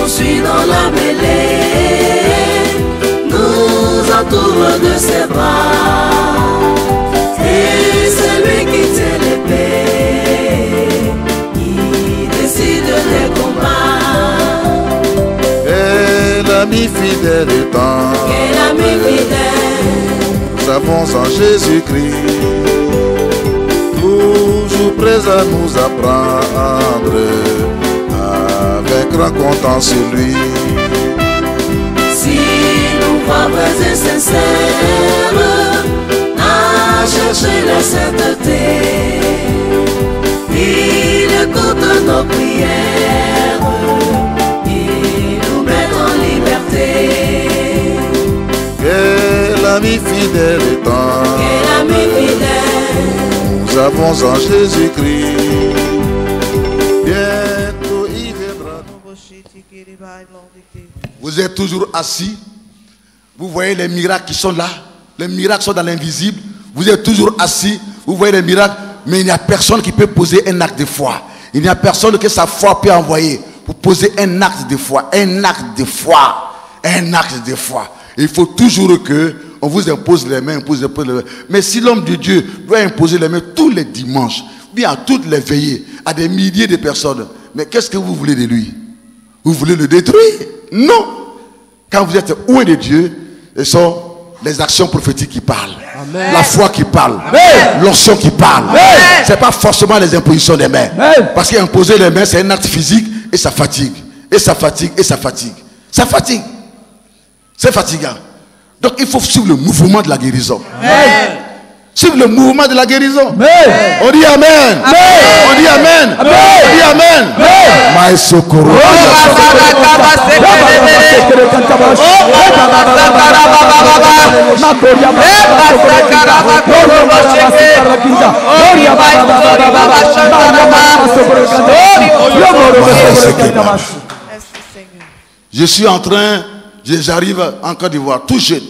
poursuit dans la mêlée, nous entoure de ses bras. Et celui qui tient l'épée, il décide des combats. Et l'ami fidèle étant, Et l'ami fidèle, nous avons en Jésus-Christ, toujours prêt à nous apprendre, avec rencontre sur lui. si nous voix vrais et sincères, à chercher la sainteté, il écoute nos prières, il nous met en liberté. Et l'ami fidèle étant, Et l'ami fidèle, nous avons en Jésus-Christ, bientôt il viendra. Vous êtes toujours assis, vous voyez les miracles qui sont là, les miracles sont dans l'invisible, vous êtes toujours assis, vous voyez les miracles, mais il n'y a personne qui peut poser un acte de foi. Il n'y a personne que sa foi peut envoyer pour poser un acte de foi, un acte de foi, un acte de foi. Il faut toujours que on vous impose les mains, impose les mains. Mais si l'homme de Dieu doit imposer les mains tous les dimanches, bien à toutes les veillées, à des milliers de personnes, mais qu'est-ce que vous voulez de lui? Vous voulez le détruire? Non. Quand vous êtes loin de Dieu, ce sont les actions prophétiques qui parlent. Amen. La foi qui parle. L'onction qui parle. Ce n'est pas forcément les impositions des mains. Parce qu'imposer les mains, c'est un acte physique et ça fatigue. Et ça fatigue, et ça fatigue. Ça fatigue. C'est fatigant. Donc il faut suivre le mouvement de la guérison. Suivre le mouvement de la guérison. On dit Amen. On dit Amen. On dit Amen. Je suis en train, j'arrive en Côte d'Ivoire, tout jeune.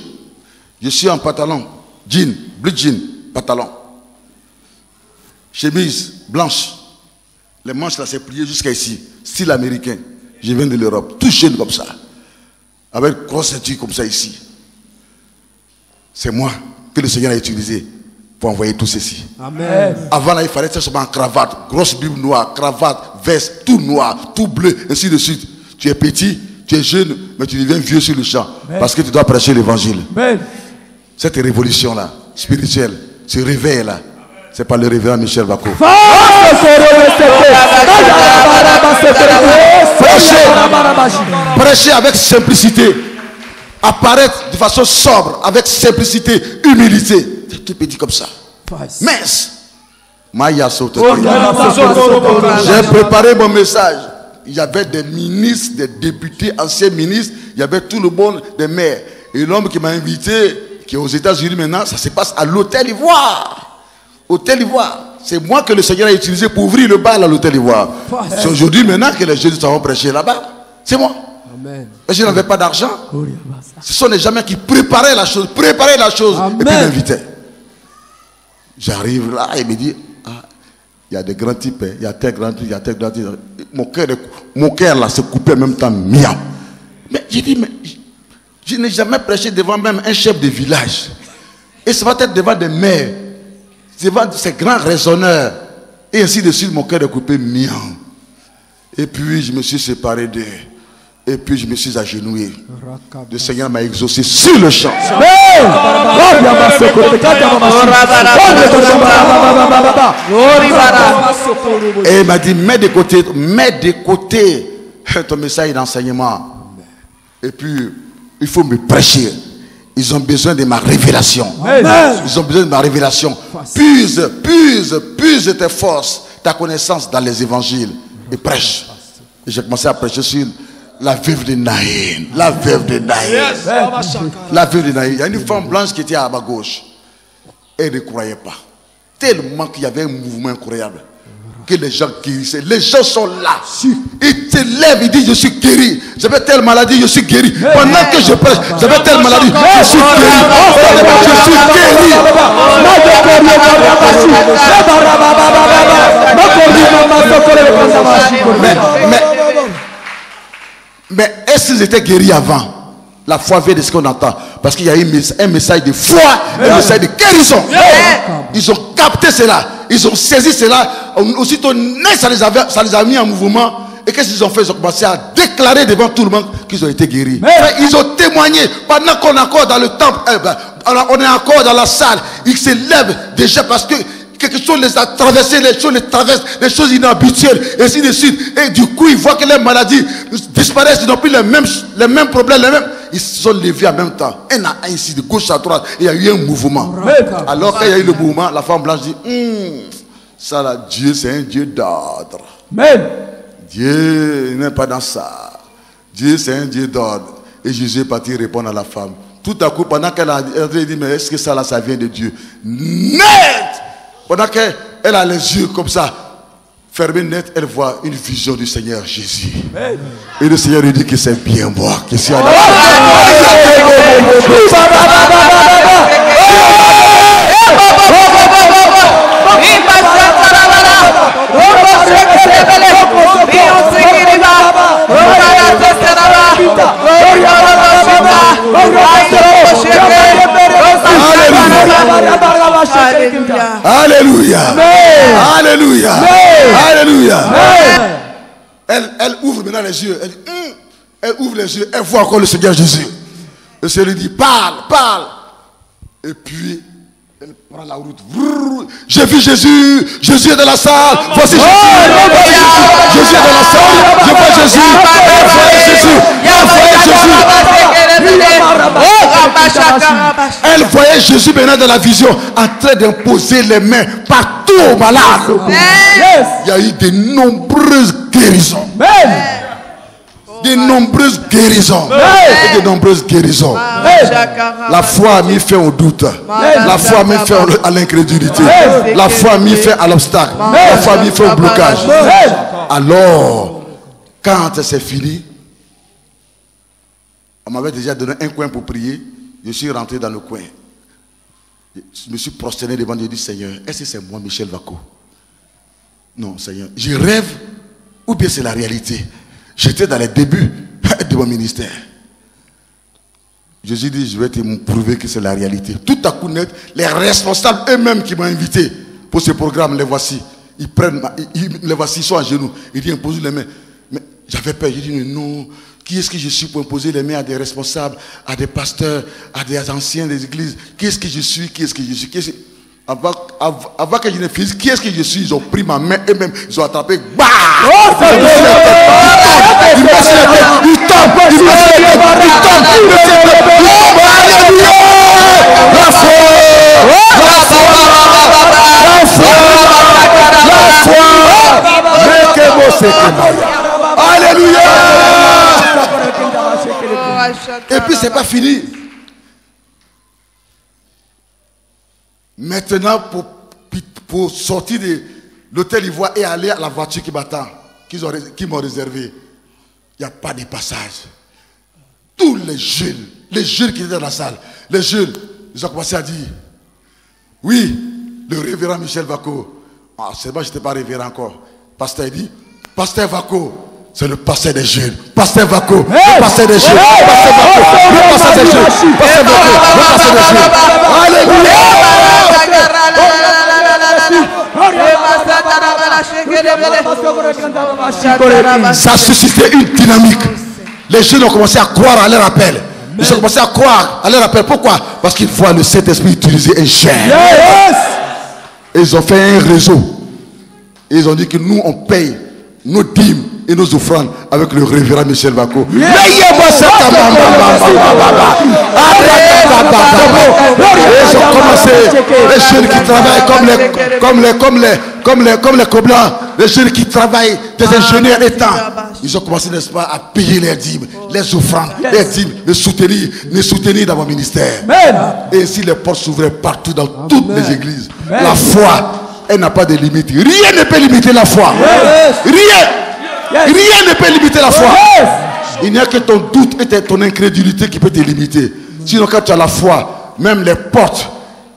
Je suis en pantalon, jean, bleu jean, pantalon. Chemise blanche. Les manches là, c'est plié jusqu'à ici. Style américain. Je viens de l'Europe. Tout jeune comme ça. Avec grosse ceinture comme ça ici. C'est moi que le Seigneur a utilisé pour envoyer tout ceci. Amen. Avant là, il fallait seulement en cravate. Grosse Bible noire, cravate, veste, tout noir, tout bleu, ainsi de suite. Tu es petit, tu es jeune, mais tu deviens vieux sur le champ. Amen. Parce que tu dois prêcher l'évangile. Cette révolution là, spirituelle, ce réveil là, c'est pas le révérend Michel Bako. Prêcher avec simplicité. Apparaître de façon sobre, avec simplicité, humilité. C'est tout petit comme ça. Mince. J'ai préparé mon message. Il y avait des ministres, des députés, anciens ministres. Il y avait tout le monde, des maires. Et l'homme qui m'a invité, qui est aux États-Unis maintenant, ça se passe à l'Hôtel Ivoire. Hôtel Ivoire. C'est moi que le Seigneur a utilisé pour ouvrir le bal à l'Hôtel Ivoire. C'est aujourd'hui maintenant que les jeunes seront prêchés là-bas. C'est moi. Amen. Et je n'avais pas d'argent. Ce sont les gens qui préparaient la chose. Amen. Et puis m'invitaient. J'arrive là et il me dit, ah, il y a des grands types, il y a tel grand type, il y a tel grand type. Mon cœur là se coupait en même temps miam. Mais j'ai dit, mais je n'ai jamais prêché devant même un chef de village. Et ça va être devant des maires, devant ces grands raisonneurs. Et ainsi de suite, mon cœur est coupé miam. Et puis je me suis séparé d'eux. Et puis je me suis agenouillé. Le Seigneur m'a exaucé sur le champ. Et il m'a dit, mets de côté ton message d'enseignement. Et puis, il faut me prêcher. Ils ont besoin de ma révélation. Ils ont besoin de ma révélation. Puise tes forces, ta connaissance dans les évangiles. Et prêche. Et j'ai commencé à prêcher sur la veuve de Naïn. La veuve de Naïn. La veuve de Naïn. Il y a une femme blanche qui était à ma gauche. Elle ne croyait pas. Tellement qu'il y avait un mouvement incroyable. Que les gens guérissaient. Les gens sont là. Ils te lèvent, ils disent, je suis guéri. J'avais telle maladie, je suis guéri. Pendant que je prêche, j'avais telle maladie, je suis guéri. Je suis guéri. Mais est-ce qu'ils étaient guéris avant? La foi vient de ce qu'on entend. Parce qu'il y a eu un message de foi, un message de guérison. Ils ont capté cela. Ils ont saisi cela. Aussitôt, ça les a mis en mouvement. Et qu'est-ce qu'ils ont fait? Ils ont commencé à déclarer devant tout le monde qu'ils ont été guéris. Ils ont témoigné. Pendant qu'on est encore dans le temple, on est encore dans la salle. Ils se lèvent déjà parce que quelque chose les a traversés, les choses les traversent, les choses inhabituelles, et ainsi de suite. Et du coup, ils voient que les maladies disparaissent. Ils n'ont plus les mêmes problèmes, Ils se sont levés en même temps. Un à un ici, de gauche à droite. Et il y a eu un mouvement. Alors qu'il y a eu le mouvement, la femme blanche dit, ça là, Dieu, c'est un Dieu d'ordre. Dieu n'est pas dans ça. Dieu, c'est un Dieu d'ordre. Et Jésus est parti répondre à la femme. Tout à coup, pendant qu'elle a dit, mais est-ce que ça là, ça vient de Dieu? Net! Pendant qu'elle a les yeux comme ça, fermés net, elle voit une vision du Seigneur Jésus. Et le Seigneur lui dit que c'est bien moi qui suis à la Alléluia. Alléluia. Alléluia. Elle ouvre maintenant les yeux. Elle ouvre les yeux. Elle voit encore le Seigneur Jésus. Le Seigneur lui dit, parle, parle. Et puis, elle prend la route. J'ai vu Jésus. Jésus est dans la salle. Voici Jésus. Jésus est dans la salle. Je vois Jésus. Elle voyait Jésus maintenant dans la vision en train d'imposer les mains partout aux malades. Il y a eu de nombreuses guérisons. De nombreuses guérisons. Et de nombreuses guérisons. La foi a mis fin au doute. La foi a mis fin à l'incrédulité. La foi a mis fin à l'obstacle. La foi a mis fin au blocage. Alors, quand c'est fini, on m'avait déjà donné un coin pour prier. Je suis rentré dans le coin. Je me suis prosterné devant Dieu et dit, Seigneur, est-ce que c'est moi, Michel Vako? Non, Seigneur. Je rêve ou bien c'est la réalité? J'étais dans les débuts de mon ministère. Jésus dit, je vais te prouver que c'est la réalité. Tout à coup net, les responsables eux-mêmes qui m'ont invité pour ce programme, les voici. Ils prennent, les voici, ils sont à genoux. Ils disent, imposez les mains. Mais j'avais peur. J'ai dit, non. Qui est-ce que je suis pour imposer les mains à des responsables, à des pasteurs, à des anciens des églises? Qui est-ce que je suis? Qui est-ce que je suis? Avant que je ne finisse, qui est-ce que je suis? Ils ont pris ma main eux-mêmes, ils ont attrapé. Bah! Alléluia! Et puis c'est pas fini. Maintenant, pour sortir de l'hôtel Ivoire et aller à la voiture qui m'attend, qui m'ont réservé, il n'y a pas de passage. Tous les jeunes qui étaient dans la salle, les jeunes, ils ont commencé à dire, oui, le révérend Michel Vako. Ah, c'est moi, je n'étais pas révérend encore. Pasteur dit, Pasteur Vako. C'est le pasteur des jeunes. Pasteur Vako. Le pasteur des jeunes. Pasteur Vako. Le pasteur des jeunes. Pasteur Vako. Le pasteur des jeunes. Ça a suscité une dynamique. Les jeunes ont commencé à croire à leur appel. Ils ont commencé à croire à leur appel. Pourquoi? Parce qu'ils voient le Saint-Esprit utiliser un chair. Et ils ont fait un réseau. Et ils ont dit que nous, on paye nos dîmes et nos offrandes avec le révérend Michel Vako. Ils ont commencé, les jeunes qui travaillent comme les coblants, les jeunes qui travaillent, des ingénieurs d'État, ils ont commencé, n'est-ce pas, à payer les dîmes, les offrandes, les dîmes, les soutenir dans mon ministère. Et ainsi les portes s'ouvraient partout dans toutes les églises. La foi, elle n'a pas de limite. Rien ne peut limiter la foi. Rien ne peut limiter la foi. Il n'y a que ton doute et ton incrédulité qui peut te limiter. Sinon, quand tu as la foi, même les portes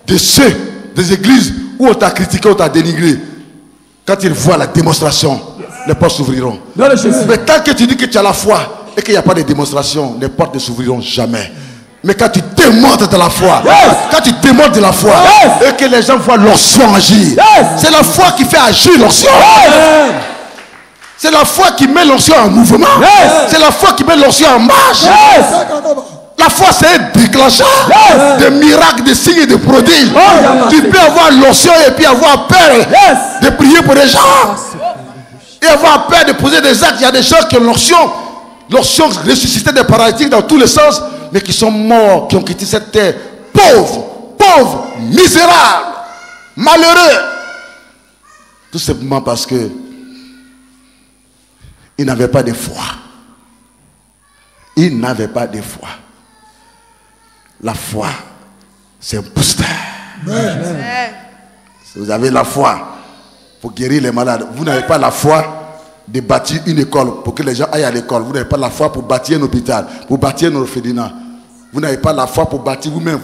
de ceux des églises où on t'a critiqué, on t'a dénigré, quand ils voient la démonstration, les portes s'ouvriront. Mais tant que tu dis que tu as la foi et et qu'il n'y a pas de démonstration, les portes ne s'ouvriront jamais. Mais quand tu démontres de la foi, quand tu démontres de la foi, et que les gens voient l'onction agir, c'est la foi qui fait agir l'onction. C'est la foi qui met l'onction en mouvement. C'est la foi qui met l'onction en marche. La foi, c'est un déclencheur de miracles, de signes et de prodiges. Tu peux avoir l'onction et puis avoir peur de prier pour les gens. Et avoir peur de poser des actes. Il y a des gens qui ont l'onction ressuscité des paralytiques dans tous les sens, mais qui sont morts, qui ont quitté cette terre. Pauvres, misérables, malheureux. Tout simplement parce que ils n'avaient pas de foi. Ils n'avaient pas de foi. La foi, c'est un booster. Si vous avez la foi pour guérir les malades, vous n'avez pas la foi de bâtir une école pour que les gens aillent à l'école. Vous n'avez pas la foi pour bâtir un hôpital, pour bâtir un orphelinat. Vous n'avez pas la foi pour bâtir vous-même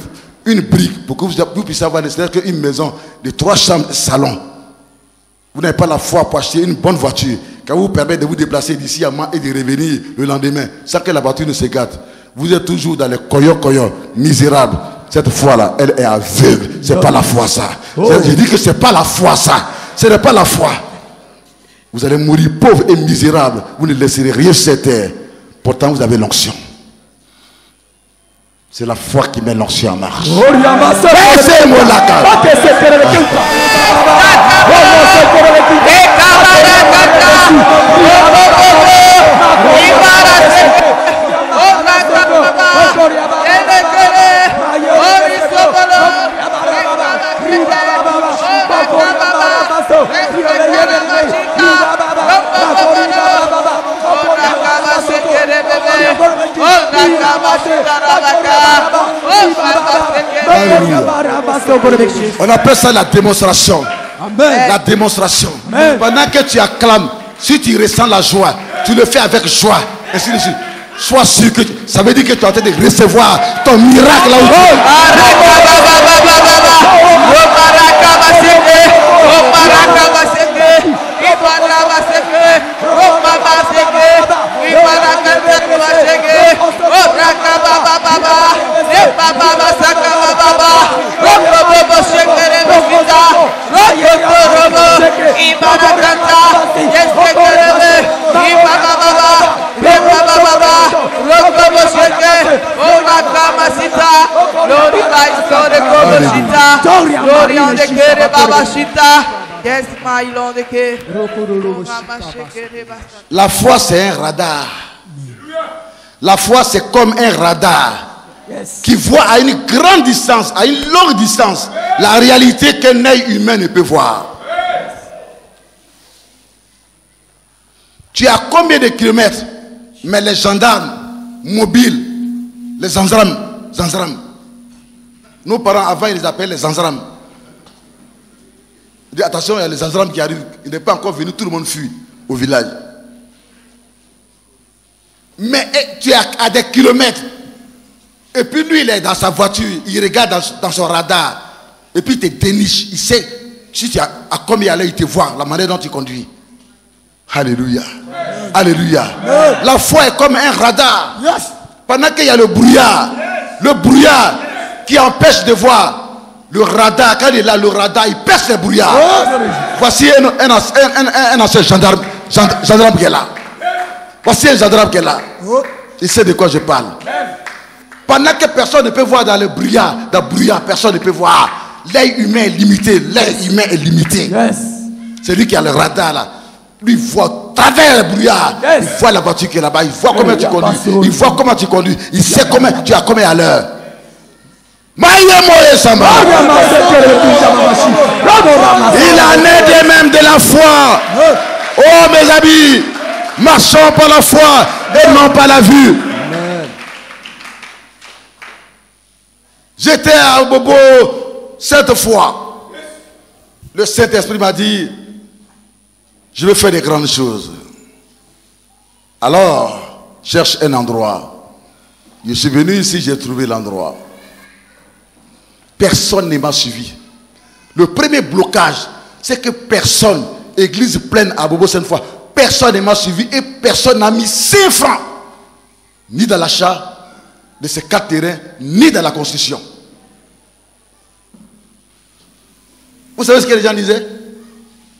une brique pour que vous puissiez avoir une maison de 3 chambres, salon. Vous n'avez pas la foi pour acheter une bonne voiture qui vous permet de vous déplacer d'ici à moi et de revenir le lendemain sans que la voiture ne se gâte. Vous êtes toujours dans les coyo misérables. Cette foi-là, elle est aveugle. C'est pas la foi, ça. Je dis que c'est pas la foi, ça. Ce n'est pas la foi. Vous allez mourir pauvre et misérable. Vous ne laisserez rien sur cette terre. Pourtant, vous avez l'onction. C'est la foi qui met l'onction en marche. C'est mon On appelle ça la démonstration. Amen. La démonstration. Amen. Pendant que tu acclames, si tu ressens la joie, tu le fais avec joie. Ainsi de suite. Sois sûr que ça veut dire que tu es en train de recevoir ton miracle là où tu La foi, c'est un radar. La foi, c'est comme un radar qui voit à une grande distance, à une longue distance, la réalité qu'un œil humain ne peut voir. Tu as combien de kilomètres? Mais les gendarmes mobiles, les zanzram, nos parents avant ils les appellent les zanzram. Dis attention, il y a les zanzram qui arrivent, il n'est pas encore venu, tout le monde fuit au village. Mais tu es à des kilomètres. Et puis lui, il est dans sa voiture, il regarde dans son radar. Et puis il te déniche. Il sait, si tu as à combien il te voit, la manière dont tu conduis. Alléluia. Alléluia. La foi est comme un radar. Pendant qu'il y a le brouillard qui empêche de voir. Le radar, quand il est là, le radar, il perce le brouillard. Voici un ancien gendarme qui est là. Voici un gendarme qui est là. Il sait de quoi je parle. Pendant que personne ne peut voir dans le brouillard, personne ne peut voir. L'œil humain est limité. C'est lui qui a le radar là. Lui voit à travers le brouillard. Il voit la voiture qui est là-bas. Il voit comment tu conduis. Il voit comment tu conduis. Il sait comment tu as combien à l'heure. Il en est de même de la foi. Oh mes amis, marchons par la foi et non par la vue. J'étais à Bobo cette fois. Le Saint-Esprit m'a dit, je vais faire des grandes choses. Alors, cherche un endroit. Je suis venu ici, j'ai trouvé l'endroit. Personne ne m'a suivi. Le premier blocage, c'est que personne, église pleine à Bobo cette fois, personne ne m'a suivi et personne n'a mis 5 francs ni dans l'achat de ces 4 terrains, ni dans la construction. Vous savez ce que les gens disaient?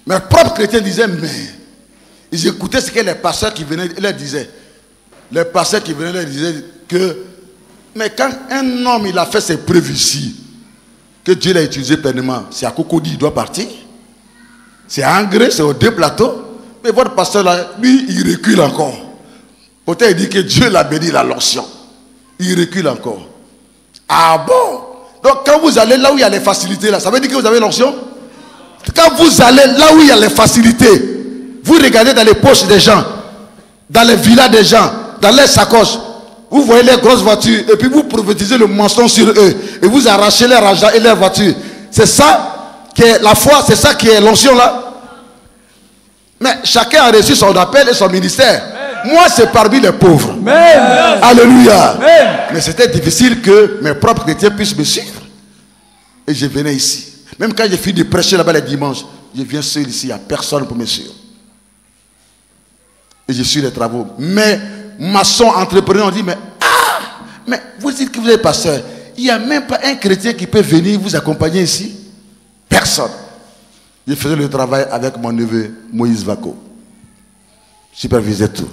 Mes propres chrétiens disaient, mais ils écoutaient ce que les pasteurs qui venaient leur disaient. Les pasteurs qui venaient leur disaient que, mais quand un homme il a fait ses preuves ici, que Dieu l'a utilisé pleinement, c'est à Cocody, il doit partir. C'est à Angré, c'est aux 2 plateaux. Mais votre pasteur là, lui, il recule encore. Peut-être il dit que Dieu l'a béni, la l'onction. Il recule encore. Ah bon? Donc quand vous allez là où il y a les facilités, là, ça veut dire que vous avez l'onction? Quand vous allez là où il y a les facilités, vous regardez dans les poches des gens, dans les villas des gens, dans les sacoches, vous voyez les grosses voitures, et puis vous prophétisez le mensonge sur eux, et vous arrachez leur argent et leurs voitures. C'est ça qui est la foi, c'est ça qui est l'onction là. Mais chacun a reçu son appel et son ministère. Amen. Moi, c'est parmi les pauvres. Amen. Alléluia. Amen. Mais c'était difficile que mes propres chrétiens puissent me suivre. Et je venais ici. Même quand j'ai fini de prêcher là-bas les dimanches, je viens seul ici, il n'y a personne pour me suivre. Et je suis les travaux. Mais maçons, entrepreneurs, on dit, mais vous dites que vous êtes pasteur. Il n'y a même pas un chrétien qui peut venir vous accompagner ici. Personne. Je faisais le travail avec mon neveu Moïse Vako. Supervisais tout.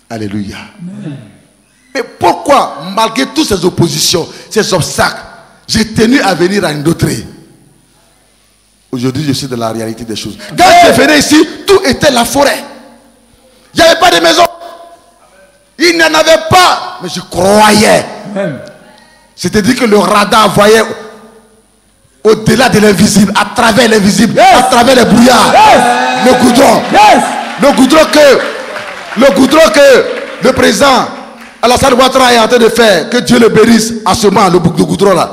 Alléluia. Amen. Mais pourquoi, malgré toutes ces oppositions, ces obstacles, j'ai tenu à venir à Ndotri? Aujourd'hui, je suis dans la réalité des choses. Quand je venais ici, tout était la forêt. Il n'y avait pas de maison. Il n'y en avait pas. Mais je croyais. C'est-à-dire que le radar voyait au-delà de l'invisible, à travers l'invisible, à travers les brouillards, le goudron. Le goudron que le président Alassane Ouattara est en train de faire, que Dieu le bénisse à ce moment, le goudron là.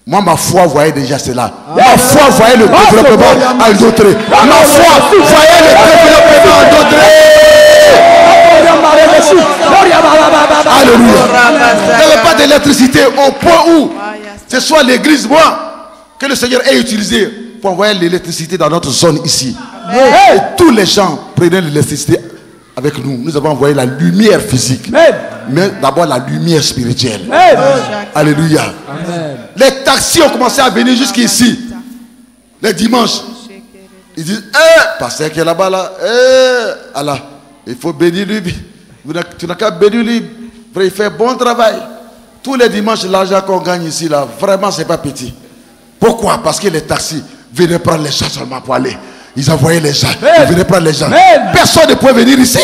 Moi, ma foi voyait déjà cela. Ma foi voyait le développement à d'autres. Ma foi voyait le développement à d'autres. Alléluia. Il n'y avait pas d'électricité au point où ce soit l'église, moi, que le Seigneur ait utilisé pour envoyer l'électricité dans notre zone ici. Et tous les gens prenaient l'électricité avec nous. Nous avons envoyé la lumière physique. Mais d'abord la lumière spirituelle. Alléluia. Amen. Les taxis ont commencé à venir jusqu'ici. Les dimanches. Ils disent, pasteur qui est là-bas là, Allah, il faut bénir lui. Tu n'as qu'à bénir lui. Il fait bon travail. Tous les dimanches, l'argent qu'on gagne ici là, vraiment c'est pas petit. Pourquoi? Parce que les taxis venaient prendre les gens seulement pour aller. Ils envoyaient les gens. Ils venaient prendre les gens. Personne ne pouvait venir ici.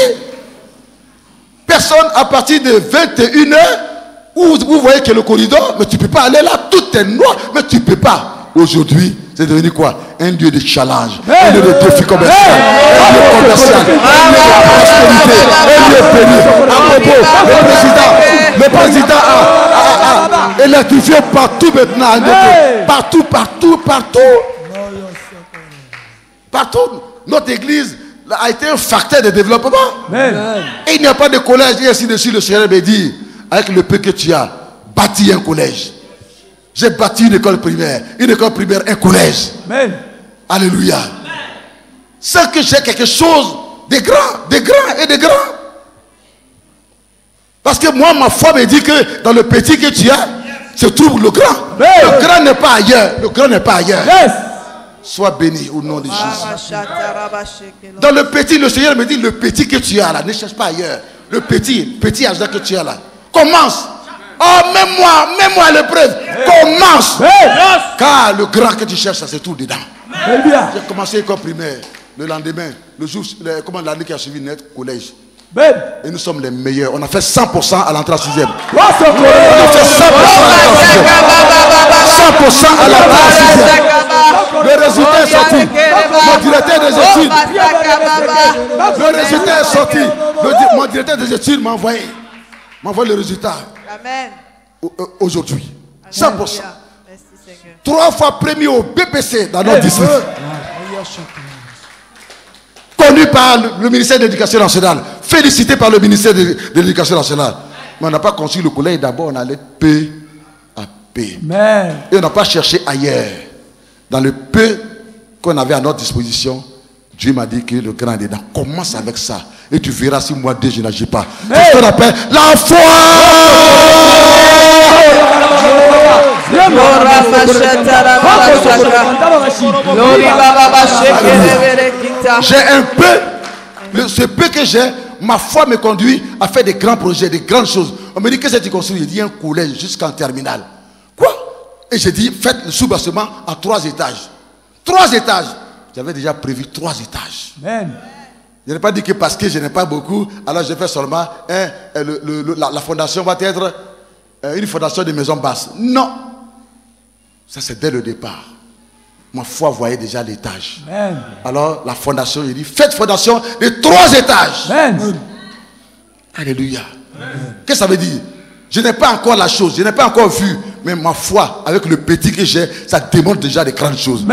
Personne à partir de 21h, où vous voyez que le corridor, mais tu ne peux pas aller là, tout est noir, mais tu ne peux pas. Aujourd'hui, c'est devenu quoi? Un lieu de challenge, un lieu de défi commercial, un lieu commercial, un lieu de prospérité, un lieu béni. À propos, le président a électrifié partout maintenant. Partout. Notre église a été un facteur de développement. Et il n'y a pas de collège. Et ainsi de suite, le Seigneur me dit, avec le peu que tu as, bâti un collège. J'ai bâti une école primaire, un collège. Amen. Alléluia. C'est que j'ai quelque chose de grand. Parce que moi, ma foi me dit que dans le petit que tu as, se trouve le grand. Le grand n'est pas ailleurs. Yes. Sois béni au nom de Jésus. Dans le petit, le Seigneur me dit, le petit que tu as là, ne cherche pas ailleurs. Le petit argent que tu as là. Commence. Oh, même moi à l'épreuve. Commence. Car le grand que tu cherches, ça se trouve dedans. J'ai commencé l'école primaire. Le lendemain, l'année qui a suivi net collège. Et nous sommes les meilleurs. On a fait 100% à l'entrée en 6e. On a fait 100% à l'entrée en 6e. Le résultat est sorti. Mon directeur des études. Le résultat est sorti. Mon directeur des études m'a envoyé le résultat. Amen. Aujourd'hui. 100%. 3 fois premier au BPC dans notre district. Connu par le ministère de l'Éducation nationale, félicité par le ministère de l'Éducation nationale. Mais on n'a pas construit le collège, d'abord on allait peu à peu. Et on n'a pas cherché ailleurs. Dans le peu qu'on avait à notre disposition, Dieu m'a dit que le grand est dedans. Commence avec ça. Et tu verras si moi, Dieu, je n'agis pas. C'est ce qu'on appelle la foi. J'ai un peu, ce peu que j'ai, ma foi me conduit à faire des grands projets, des grandes choses. On me dit, qu'est-ce que tu construis? J'ai dit un collège jusqu'en terminale. Quoi? Et j'ai dit, faites le sous-bassement en 3 étages. 3 étages. J'avais déjà prévu 3 étages. Amen. Je n'ai pas dit que parce que je n'ai pas beaucoup, alors je fais seulement la fondation va être une fondation de maison basse. Non. Ça c'est dès le départ. Ma foi voyait déjà l'étage. Alors la fondation, il dit, faites fondation de 3 étages. Amen. Alléluia. Qu'est-ce que ça veut dire? Je n'ai pas encore la chose, je n'ai pas encore vu, mais ma foi, avec le petit que j'ai, ça démontre déjà des grandes choses.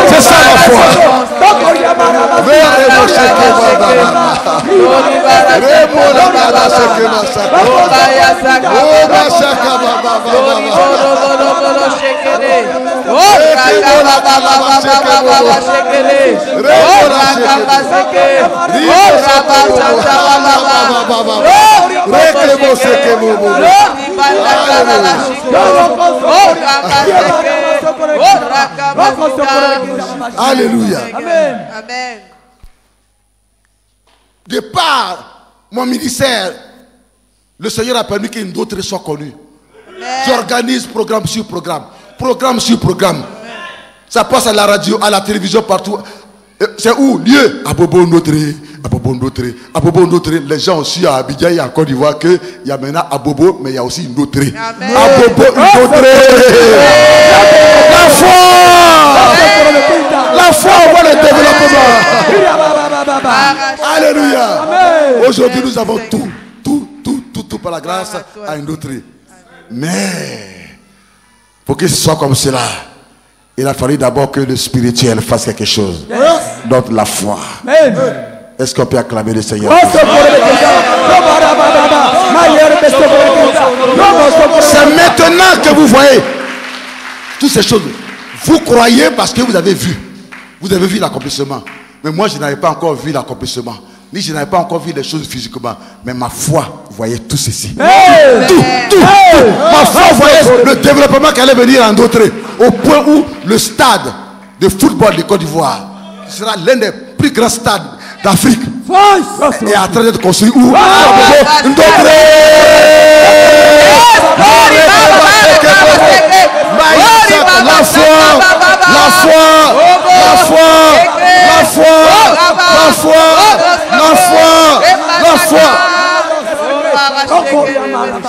C'est ça ma foi. C'est ça ma foi. Alléluia. Amen. De par mon ministère, le Seigneur a permis qu'une autre soit connue. J'organise programme sur programme, programme sur programme. Ça passe à la radio, à la télévision, partout. C'est où? Lieu à Bobo Notre, à Bobo Notre, à Bobo Notre. Les gens aussi à Abidjan et à Côte d'Ivoire que il y a maintenant à Bobo, mais il y a aussi une autre. À Bobo Notre. La foi, la foi, on voit le développement. Alléluia. Aujourd'hui nous avons tout par la grâce à une autre. Mais pour que ce soit comme cela, il a fallu d'abord que le spirituel fasse quelque chose. Donc la foi. Est-ce qu'on peut acclamer le Seigneur? C'est maintenant que vous voyez toutes ces choses. Vous croyez parce que vous avez vu. Vous avez vu l'accomplissement. Mais moi, je n'avais pas encore vu l'accomplissement. Ni je n'avais pas encore vu les choses physiquement. Mais ma foi voyait tout ceci. Tout. Ma foi voyait le développement qui allait venir en d'autres. Au point où le stade de football de Côte d'Ivoire, qui sera l'un des plus grands stades d'Afrique, est en train d'être construit. Où la foi.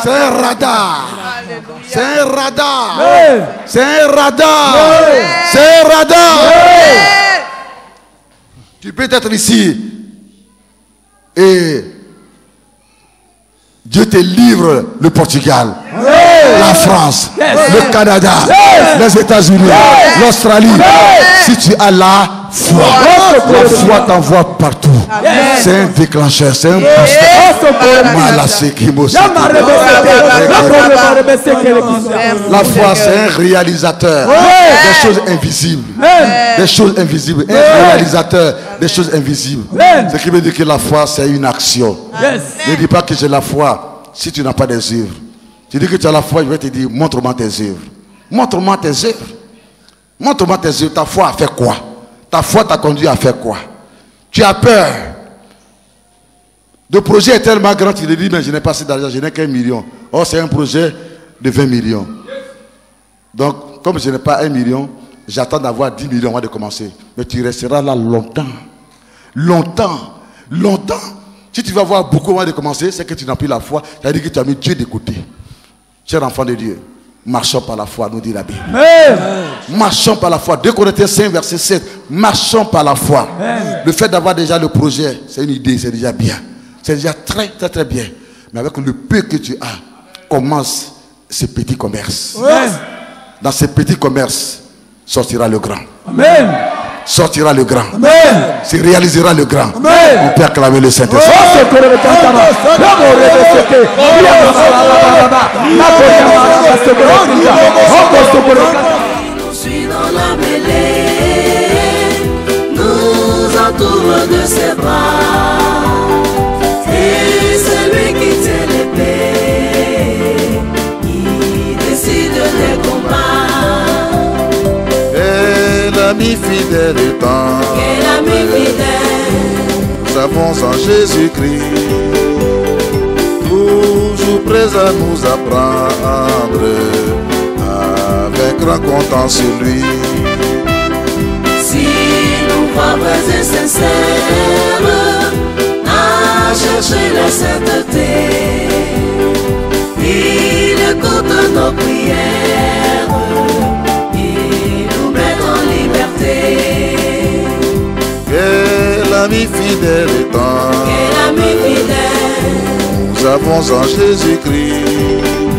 C'est un radar. C'est un radar. C'est un radar. C'est un radar. Tu peux être ici et Dieu te livre le Portugal, la France, le Canada, les États-Unis, l'Australie. Si tu as la foi t'envoie partout. C'est un déclencheur, c'est un booster. La foi, c'est un réalisateur des choses invisibles. Des choses invisibles. Un réalisateur des choses invisibles. Ce qui veut dire que la foi, c'est une action. Ne dis pas que j'ai la foi si tu n'as pas des œuvres. Tu dis que tu as la foi, je vais te dire, montre-moi tes œuvres. Montre-moi tes œuvres. Montre-moi tes œuvres. Ta foi a fait quoi? Ta foi t'a conduit à faire quoi? Tu as peur. Le projet est tellement grand, tu te dis, mais je n'ai pas assez d'argent, je n'ai qu'1 million. Or, c'est un projet de 20 millions. Donc, comme je n'ai pas 1 million, j'attends d'avoir 10 millions avant de commencer. Mais tu resteras là longtemps. Longtemps. Si tu vas avoir beaucoup avant de commencer, c'est que tu n'as plus la foi. C'est-à-dire que tu as mis Dieu de côté. Cher enfant de Dieu, marchons par la foi, nous dit la Bible. Marchons par la foi. 2 Corinthiens 5, verset 7. Marchons par la foi. Le fait d'avoir déjà le projet, c'est une idée, c'est déjà bien. C'est déjà très bien. Mais avec le peu que tu as, commence ce petit commerce. Dans ce petit commerce sortira le grand. Amen. sortira le grand. Amen. Se réalisera le grand. Amen. On peut acclamer le Saint-Esprit. Nous suit dans la mêlée, nous entoure de ses bras. Et celui qui tient l'épée, il décide des combats. Et l'ami fidèle étant, Et l'ami fidèle, nous avons en Jésus-Christ, toujours prêt à nous apprendre à vaincre en comptant sur lui. si nous croyons vrais et sincères à chercher la sainteté, il écoute nos prières, il nous met en liberté. Que l'ami fidèle étant, Et l'ami fidèle, nous avons en Jésus-Christ,